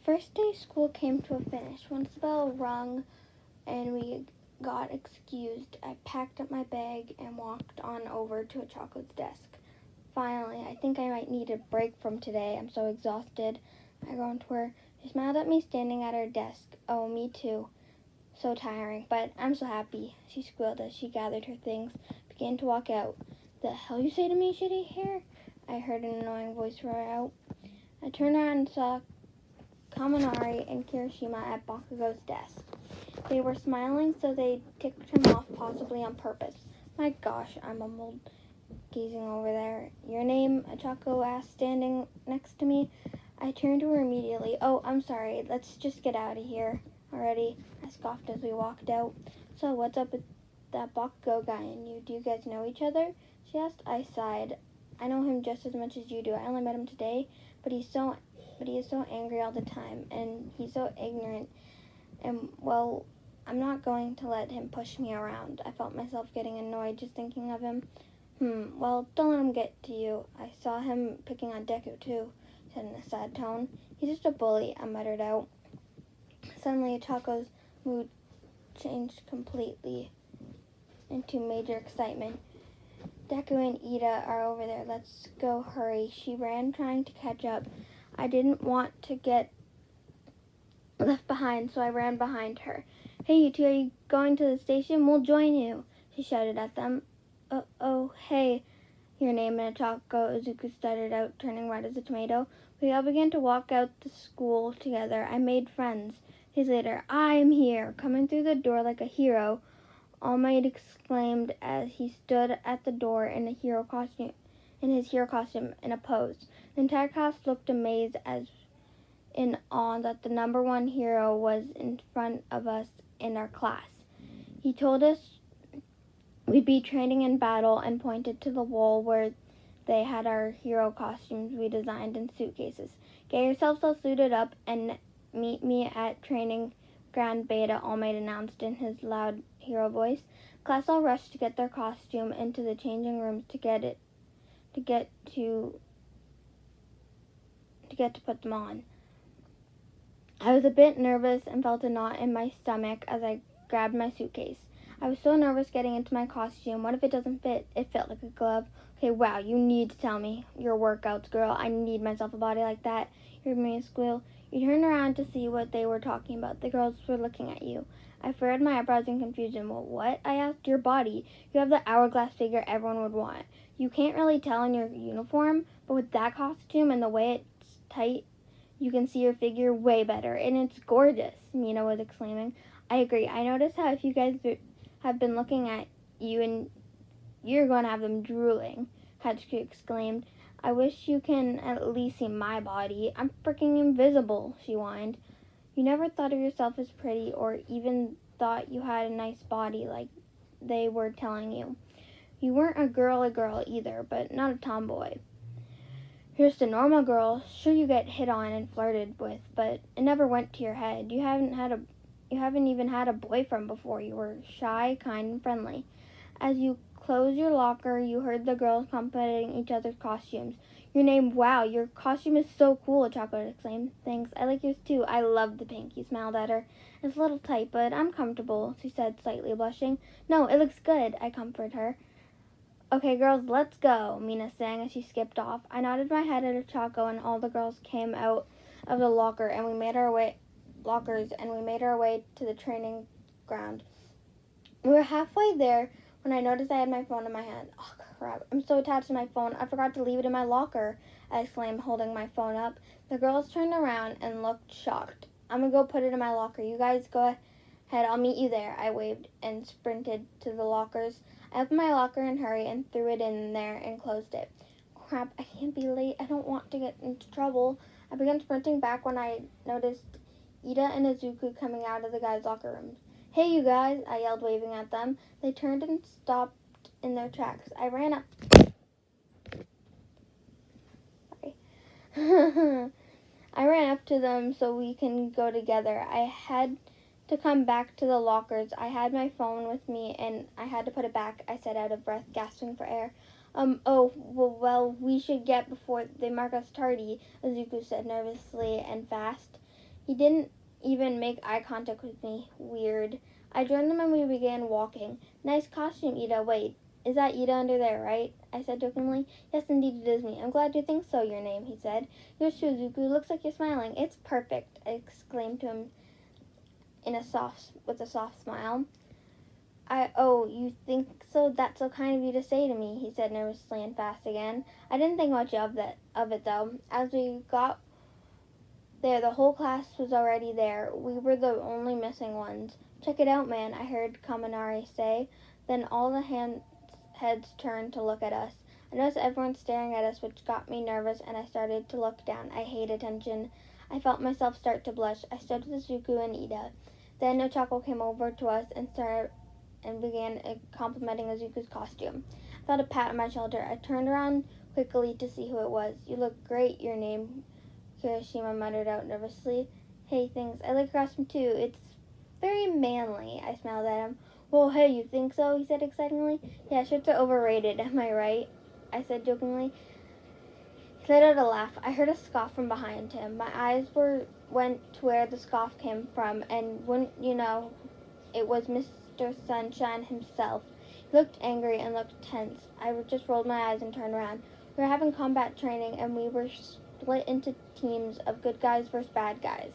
first day school came to a finish. Once the bell rung and we got excused, I packed up my bag and walked on over to Choco's desk. Finally, I think I might need a break from today. I'm so exhausted. I go into her. She smiled at me standing at her desk. Oh, me too. So tiring, but I'm so happy, she squealed as she gathered her things, began to walk out. The hell you say to me, shitty hair? I heard an annoying voice roar out. I turned around and saw Kaminari and Kirishima at Bakugou's desk. They were smiling, so they ticked him off, possibly on purpose. My gosh, I mumbled, gazing over there. Your name? Achako asked, standing next to me. I turned to her immediately. Oh, I'm sorry. Let's just get out of here already, I scoffed as we walked out. So what's up with that Bakugou guy and you? Do you guys know each other? She asked. I sighed. I know him just as much as you do. I only met him today, but he is so angry all the time, and he's so ignorant. And, well, I'm not going to let him push me around. I felt myself getting annoyed just thinking of him. Well, don't let him get to you. I saw him picking on Deku, too, said in a sad tone. He's just a bully, I muttered out. Suddenly, Chaco's mood changed completely into major excitement. Deku and Ida are over there. Let's go, hurry. She ran, trying to catch up. I didn't want to get left behind, so I ran behind her. Hey, you two, are you going to the station? We'll join you, she shouted at them. Oh, hey, your name, and Achako, Izuku stuttered out, turning red as a tomato. We all began to walk out the school together. I made friends. Days later, I'm here, coming through the door like a hero, All Might exclaimed as he stood at the door in his hero costume in a pose. The entire class looked amazed as in awe that the number one hero was in front of us in our class. He told us we'd be training in battle and pointed to the wall where they had our hero costumes we designed in suitcases. Get yourselves all suited up and meet me at training Grand Beta, All Might announced in his loud hero voice. Class all rushed to get their costume into the changing rooms to put them on. I was a bit nervous and felt a knot in my stomach as I grabbed my suitcase. I was so nervous getting into my costume. What if it doesn't fit? It fit like a glove. Okay, wow, you need to tell me your workouts, girl. I need myself a body like that. You heard me squeal. You turned around to see what they were talking about. The girls were looking at you. I furrowed my eyebrows in confusion. Well, what? I asked. Your body. You have the hourglass figure everyone would want. You can't really tell in your uniform, but with that costume and the way it's tight, you can see your figure way better, and it's gorgeous, Mina was exclaiming. I agree. I noticed how if you guys have been looking at you and you're going to have them drooling, Hatsuki exclaimed. I wish you can at least see my body. I'm freaking invisible, she whined. You never thought of yourself as pretty or even thought you had a nice body like they were telling you. You weren't a girl either, but not a tomboy. You're just a normal girl. Sure, you get hit on and flirted with, but it never went to your head. You haven't even had a boyfriend before. You were shy, kind, and friendly. As you closed your locker, you heard the girls complimenting each other's costumes. Your name, wow, your costume is so cool, Chocolate exclaimed. Thanks, I like yours too. I love the pink. He smiled at her. It's a little tight, but I'm comfortable, she said, slightly blushing. No, it looks good, I comforted her. Okay, girls, let's go, Mina sang as she skipped off. I nodded my head at Chaco, and all the girls came out of the lockers, and we made our way to the training ground. We were halfway there when I noticed I had my phone in my hand. Oh, crap. I'm so attached to my phone. I forgot to leave it in my locker, I exclaimed, holding my phone up. The girls turned around and looked shocked. I'm going to go put it in my locker. You guys go ahead. I'll meet you there, I waved and sprinted to the lockers. I opened my locker in a hurry and threw it in there and closed it. Crap, I can't be late. I don't want to get into trouble. I began sprinting back when I noticed Ida and Izuku coming out of the guys' locker rooms. Hey, you guys, I yelled, waving at them. They turned and stopped in their tracks. I ran up. I ran up to them so we can go together. I had to come back to the lockers. I had my phone with me, and I had to put it back, I said out of breath, gasping for air. Well, we should get before they mark us tardy, Izuku said nervously and fast. He didn't even make eye contact with me. Weird. I joined them and we began walking. Nice costume, Ida. Wait, is that Ida under there, right? I said jokingly. Yes, indeed it is me. I'm glad you think so, your name, he said. Yours too, Zuko. Looks like you're smiling. It's perfect, I exclaimed to him with a soft smile. Oh, you think so? That's so kind of you to say to me, he said nervously and fast again. I didn't think much of it though. As we got there, the whole class was already there. We were the only missing ones. Check it out, man, I heard Kaminari say. Then all the heads turned to look at us. I noticed everyone staring at us, which got me nervous, and I started to look down. I hate attention. I felt myself start to blush. I stood with Zuko and Ida. Then Ochako came over to us and began complimenting Azuko's costume. I felt a pat on my shoulder. I turned around quickly to see who it was. You look great, your name, Kirishima muttered out nervously. Hey, thanks. I like your costume too. It's very manly. I smiled at him. Whoa, hey, you think so? He said excitingly. Yeah, shirts are overrated, am I right? I said jokingly. He let out a laugh. I heard a scoff from behind him. My eyes went to where the scoff came from, and wouldn't you know, it was Mr. Sunshine himself. He looked angry and looked tense. I just rolled my eyes and turned around. We were having combat training, and we were split into teams of good guys versus bad guys.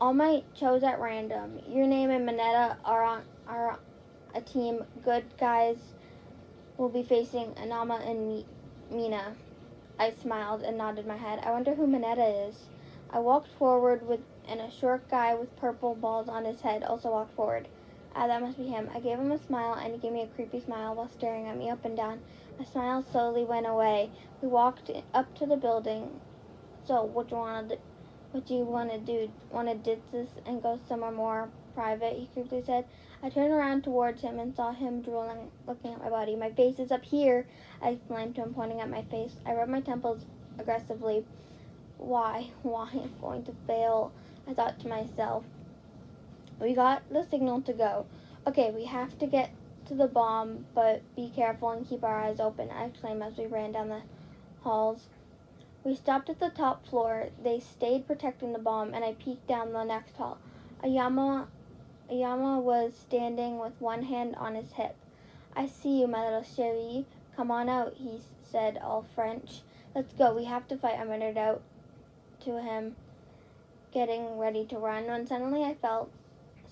All Might chose at random. Your name and Mineta are a team. Good guys will be facing Anama and Mina. I smiled and nodded my head. I wonder who Mineta is. I walked forward and a short guy with purple balls on his head also walked forward. That must be him. I gave him a smile, and he gave me a creepy smile while staring at me up and down. My smile slowly went away. We walked up to the building. So, what do you want to do? Want to ditch this and go somewhere more private? He creepily said. I turned around towards him and saw him drooling, looking at my body. My face is up here, I exclaimed to him, pointing at my face. I rubbed my temples aggressively. Why I'm going to fail, I thought to myself. We got the signal to go. Okay, we have to get to the bomb, but be careful and keep our eyes open, I exclaimed as we ran down the halls. We stopped at the top floor. They stayed protecting the bomb, and I peeked down the next hall. Ayama was standing with one hand on his hip. I see you, my little chérie. Come on out, he said, all French. Let's go. We have to fight, I muttered out to him, getting ready to run, when suddenly I felt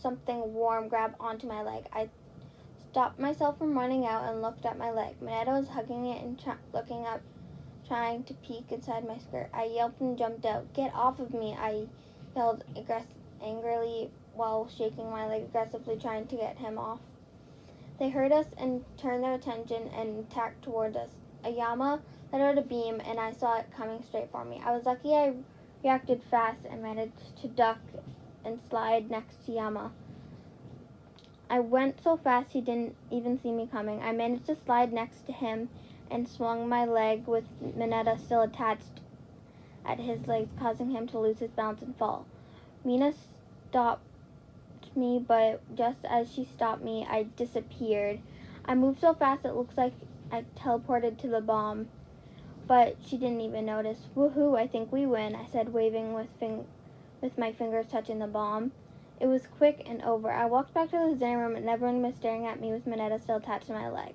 something warm grab onto my leg. I stopped myself from running out and looked at my leg. Mineta was hugging it and looking up, trying to peek inside my skirt. I yelped and jumped out. Get off of me, I yelled angrily while shaking my leg aggressively, trying to get him off. They heard us and turned their attention and tacked towards us. Ayama let out a beam, and I saw it coming straight for me. I was lucky I reacted fast and managed to duck and slide next to Yama. I went so fast he didn't even see me coming. I managed to slide next to him and swung my leg with Mineta still attached at his legs, causing him to lose his balance and fall. Mina stopped me, but just as she stopped me, I disappeared. I moved so fast it looks like I teleported to the bomb, but she didn't even notice. Woohoo, I think we win, I said, waving with my fingers touching the bomb. It was quick and over. I walked back to the Zen room, and everyone was staring at me with Mineta still attached to my leg.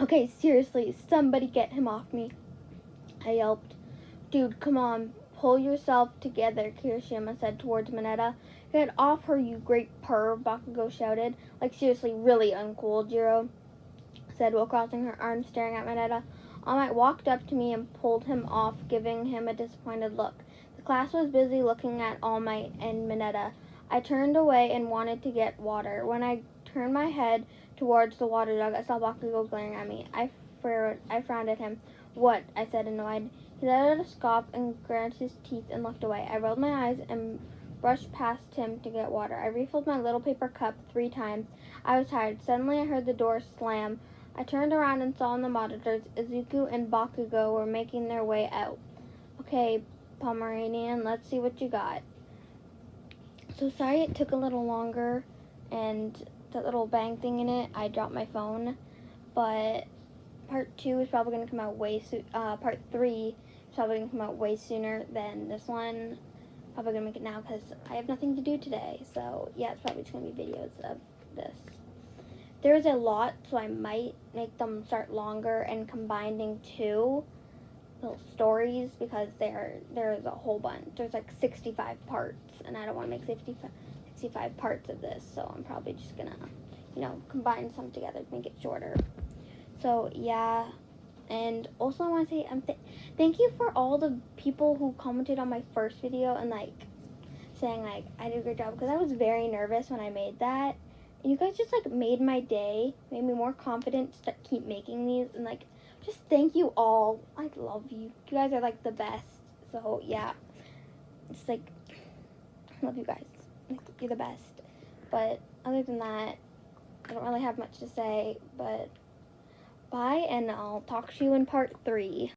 Okay, seriously, somebody get him off me, I yelped. Dude, come on, pull yourself together, Kirishima said towards Mineta. Get off her, you great perv, Bakugou shouted. Like, seriously, really uncool, Jiro said while crossing her arms, staring at Mineta. All Might walked up to me and pulled him off, giving him a disappointed look. The class was busy looking at All Might and Mineta. I turned away and wanted to get water. When I turned my head towards the water jug, I saw Bakugou glaring at me. I frowned at him. What? I said, annoyed. He let out a scoff and ground his teeth and looked away. I rolled my eyes and brushed past him to get water. I refilled my little paper cup 3 times. I was tired. Suddenly I heard the door slam. I turned around and saw on the monitors Izuku and Bakugou were making their way out. Okay, Pomeranian, let's see what you got. So sorry it took a little longer, and that little bang thing in it, I dropped my phone, but part 2 is probably going to come out way soon. Part 3 is probably going to come out way sooner than this one. Probably going to make it now because I have nothing to do today. So, yeah, it's probably just going to be videos of this. There's a lot, so I might make them start longer and combining two little stories because there's a whole bunch. There's like 65 parts, and I don't want to make 65 parts of this, so I'm probably just going to, combine some together to make it shorter. So, yeah. And also I want to say thank you for all the people who commented on my first video and saying I did a great job, because I was very nervous when I made that. And you guys just made my day, made me more confident to keep making these, and just thank you all. I love you. You guys are the best. So yeah, it's I love you guys. You're the best. But other than that, I don't really have much to say, but bye, and I'll talk to you in part 3.